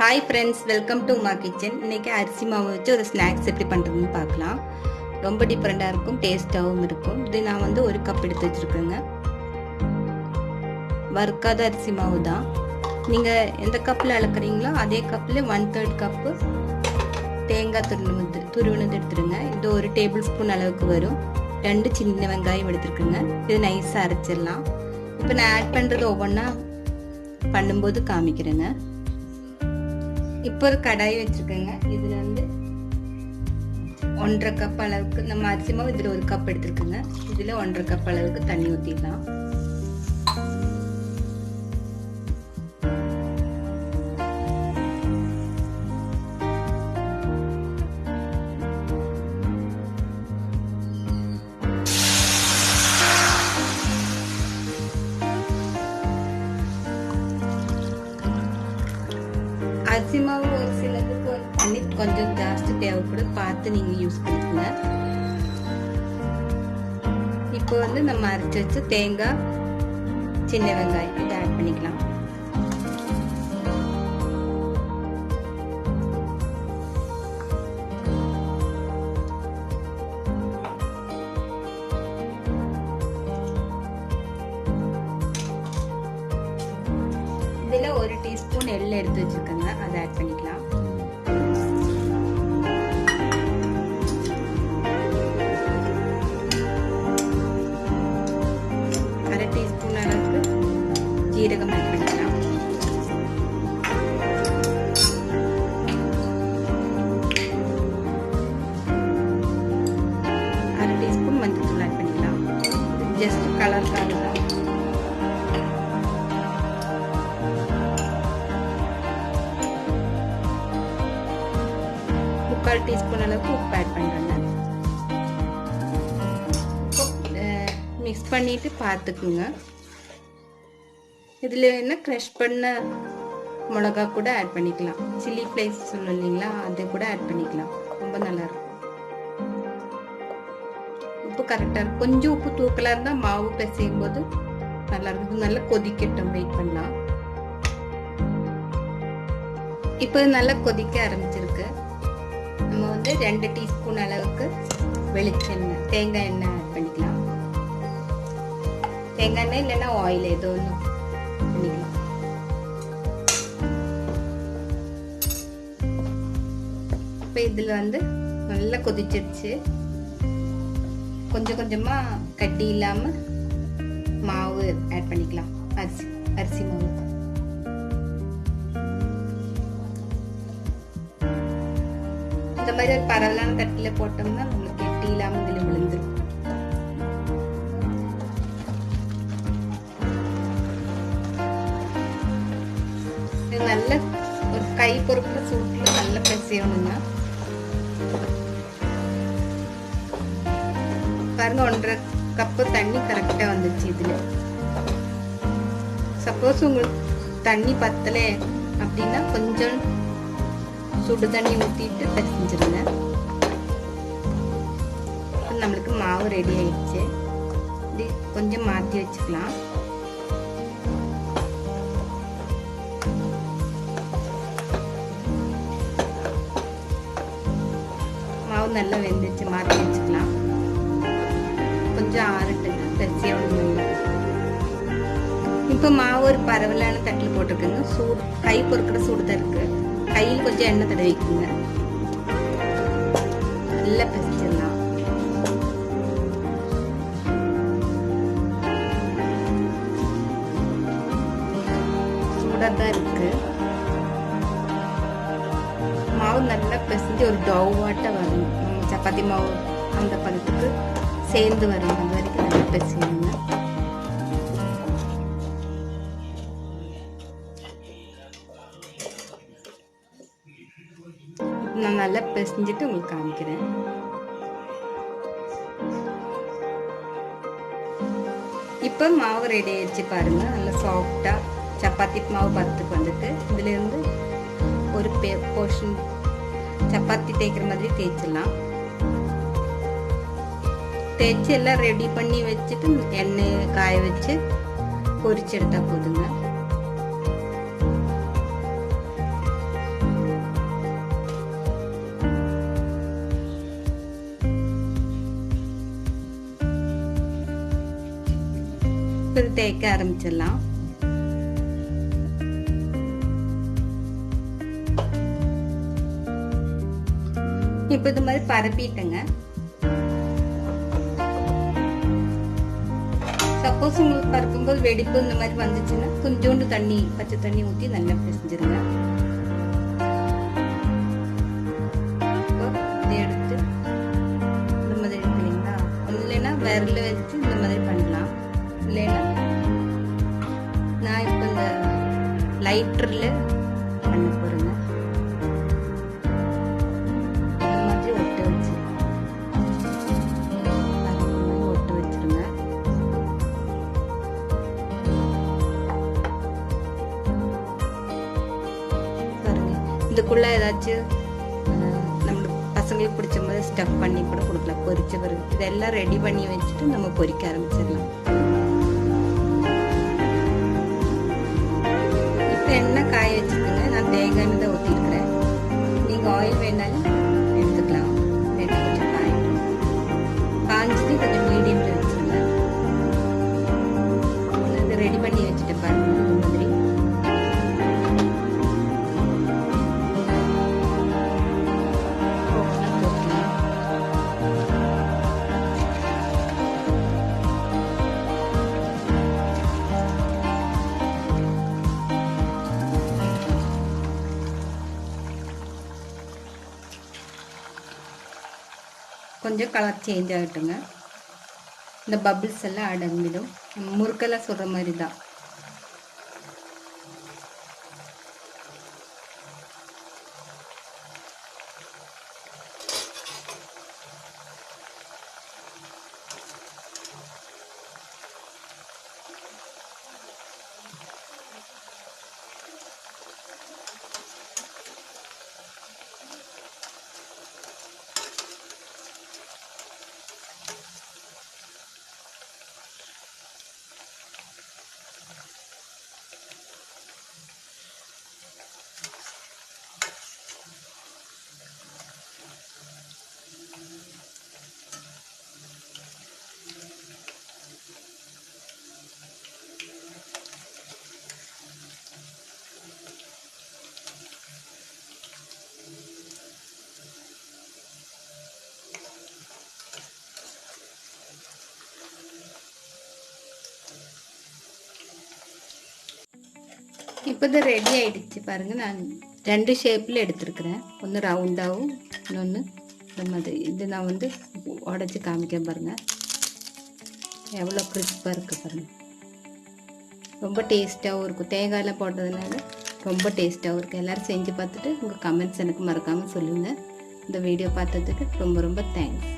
Hi friends, welcome to Uma kitchen. இன்றைக்கி அரிசி மாவு வச்சு ஒரு ஸ்நாக்ஸ் எப்படி பண்ணுறதுன்னு பார்க்கலாம். ரொம்ப டிஃப்ரெண்ட்டாக இருக்கும், டேஸ்ட்டாகவும் இருக்கும். இது நான் வந்து ஒரு கப் எடுத்து வச்சுருக்கேங்க. வறுக்காத அரிசி மாவு தான். நீங்கள் எந்த கப்பில் அளக்குறீங்களோ அதே கப்பில் 1/3 கப்பு தேங்காய் துருவினது எடுத்துருங்க. இது ஒரு டேபிள் ஸ்பூன் அளவுக்கு வரும். 2 சின்ன வெங்காயம் எடுத்துருக்குங்க. இது நைஸாக அரைச்சிடலாம். இப்போ நான் ஆட் பண்ணுறது ஒவ்வொன்றா பண்ணும்போது காமிக்கிறேங்க. இப்போ ஒரு கடாய் வச்சிருக்கேங்க. இதுல வந்து 1/2 கப் அளவுக்கு நம்ம அரிசி மாவு இதுல 1 கப் எடுத்துருக்குங்க. இதுல 1/2 கப் அளவுக்கு தண்ணி ஊற்றிடலாம். அரிசி மாவு ஒரு சிலதுக்கு தண்ணி கொஞ்சம் ஜாஸ்தி தேவைப்படும், பார்த்து நீங்க யூஸ் பண்ணிக்கோங்க. இப்போ வந்து நம்ம அரைச்சி வச்ச தேங்காய், சின்ன வெங்காயம் இதை ஆட் பண்ணிக்கலாம். இதுல 1 டீஸ்பூன் எள்ளு எடுத்து வச்சிருக்கேங்க, அதை ஆட் பண்ணிக்கலாம். அரை டீஸ்பூன் அளவுக்கு ஜீரகம் ஆட் பண்ணிக்கலாம். அரை டீஸ்பூன் மஞ்சள் ஆட் பண்ணிக்கலாம். ஜஸ்ட் கலருக்காக தான். 1/4 டீஸ்பூன் அளவுக்கு உப்பு ஆட் பண்ணுறேங்க. மிக்ஸ் பண்ணிட்டு பார்த்துக்குங்க. இதில் என்ன க்ரஷ் பண்ண மிளகா கூட ஆட் பண்ணிக்கலாம். சில்லி ஃப்ளேக்ஸ் சொல்லணும் இல்லைங்களா, அதை கூட ஆட் பண்ணிக்கலாம். ரொம்ப நல்லா இருக்கும். உப்பு கரெக்டாக இருக்கும். கொஞ்சம் உப்பு தூக்கலாக இருந்தால் மாவு பிசையும் போது நல்லா இருக்கும். நல்லா கொதிக்கட்டும், வெயிட் பண்ணலாம். இப்போ நல்லா கொதிக்க ஆரம்பிச்சிருக்கு. நம்ம வந்து 2 டீஸ்பூன் அளவுக்கு வெளிச்செண்ணெய், தேங்காய் எண்ணெய் ஆட் பண்ணிக்கலாம். தேங்காய் எண்ணெய் இல்லைன்னா ஆயில் ஏதோ ஒன்று பண்ணிக்கலாம். இப்போ இதில் வந்து நல்லா கொதிச்சிருச்சு. கொஞ்சம் கொஞ்சமாக கட்டி இல்லாமல் மாவு ஆட் பண்ணிக்கலாம். அரிசி மாவு இந்த மாதிரி ஒரு பரவலான தட்டில் போட்டோம்னா நம்மளுக்கு கெட்டி இல்லாமல் இதில் விழுந்துடும். இது நல்ல ஒரு கை பொறுக்கிற சூட்டில் நல்ல பிசையணுங்க. பாருங்க, 1/2 கப்பு தண்ணி கரெக்டாக வந்துச்சு. இதில் சப்போஸ் உங்களுக்கு தண்ணி பத்தலை அப்படின்னா கொஞ்சம் சுடு தண்ணி ஊற்றிட்டு பிசைஞ்சிருங்க. நம்மளுக்கு மாவு ரெடி ஆயிடுச்சு. இது கொஞ்சம் மாற்றி வச்சுக்கலாம். மாவு நல்லா வெந்துச்சு, மாற்றி வச்சுக்கலாம். கொஞ்சம் ஆறட்டுங்க, பிசையணும். இப்போ மாவு ஒரு பரவலான தட்டில் போட்டிருக்குங்க. சூடு கை பொறுக்கிற சூடு தான் இருக்கு. கையில் கொஞ்சம் எண்ணெய் தடவிக்குங்க. நல்லா பிசைச்சிடலாம். சூடாக தான் இருக்கு. மாவு நல்லா பிசைஞ்சு ஒரு டவ்வாட்ட வரும். நம்ம சப்பாத்தி மாவு அந்த பதத்துக்கு சேர்ந்து வரும். அது வரைக்கும் நல்லா பிசையுங்க. நான் நல்லா பிசைஞ்சிட்டு உங்களுக்கு காமிக்கிறேன். இப்போ மாவு ரெடி ஆயிடுச்சு பாருங்க. நல்லா சாஃப்டா சப்பாத்தி மாவு பதத்துக்கு வந்துட்டு இதுல இருந்து ஒரு போர்ஷன் சப்பாத்தி தேய்க்கிற மாதிரி தேய்ச்சிடலாம். தேய்ச்சி எல்லாம் ரெடி பண்ணி வச்சுட்டு எண்ணெய் காய வச்சு பொரிச்சு எடுத்தா போதுங்க. இப்போ தேய்க்க ஆரம்பிச்சிடலாம். இப்போ இது மாதிரி பரப்பிட்டேங்க. சப்போஸ் உங்களுக்கு பரப்பும்போது வெடிப்பு இந்த மாதிரி வந்துச்சுன்னா கொஞ்சோண்டு தண்ணி, பச்சை தண்ணி ஊற்றி நல்லா பிசைஞ்சிருங்க. இதை எடுத்து இந்த மாதிரி இல்லைங்களா, இல்லைன்னா விரல வச்சு இந்த மாதிரி பண்ணலாம். இல்லைன்னா நான் இப்போ இந்த லைட்டர்ல பண்ண போறேங்க. இதுக்குள்ள ஏதாச்சும் நம்மளுக்கு பசங்களுக்கு பிடிச்ச மாதிரி ஸ்டஃப் பண்ணி கூட கொடுக்கலாம், பொரிச்ச பிறகு. இதெல்லாம் ரெடி பண்ணி வச்சுட்டு நம்ம பொரிக்க ஆரம்பிச்சிடலாம். இப்போ எண்ணெய் காய வச்சுக்கோங்க. நான் தேங்காய் எண்ணெய் தான் ஊற்றிருக்கிறேன். நீங்கள் ஆயில் வேணாலும் எடுத்துக்கலாம். எண்ணெய் கொஞ்சம் காயட்டும். காஞ்சிட்டு கொஞ்சம் மீடியமில் வச்சுருங்க. இது ரெடி பண்ணி வச்சுட்டு பாருங்க. இந்த மாதிரி கொஞ்சம் கலர் சேஞ்ச் ஆகட்டுங்க. இந்த பபிள்ஸ் எல்லாம் அடங்கிடும். முறுக்கெல்லாம் சொல்கிற மாதிரி தான். இப்போ இது ரெடி ஆயிடுச்சு பாருங்க. நான் 2 ஷேப்பில் எடுத்துருக்கிறேன். ஒன்று ரவுண்டாகவும் இன்னொன்று இந்த மாதிரி. இது நான் வந்து உடச்சி காமிக்க பாருங்க. எவ்வளோ கிறிஸ்பாக இருக்குது பாருங்க. ரொம்ப டேஸ்ட்டாகவும் இருக்கும். தேங்காயில் போட்டதுனால ரொம்ப டேஸ்ட்டாகவும் இருக்குது. எல்லோரும் செஞ்சு பார்த்துட்டு உங்கள் கமெண்ட்ஸ் எனக்கு மறக்காமல் சொல்லுங்கள். இந்த வீடியோ பார்த்ததுக்கு ரொம்ப ரொம்ப தேங்க்ஸ்.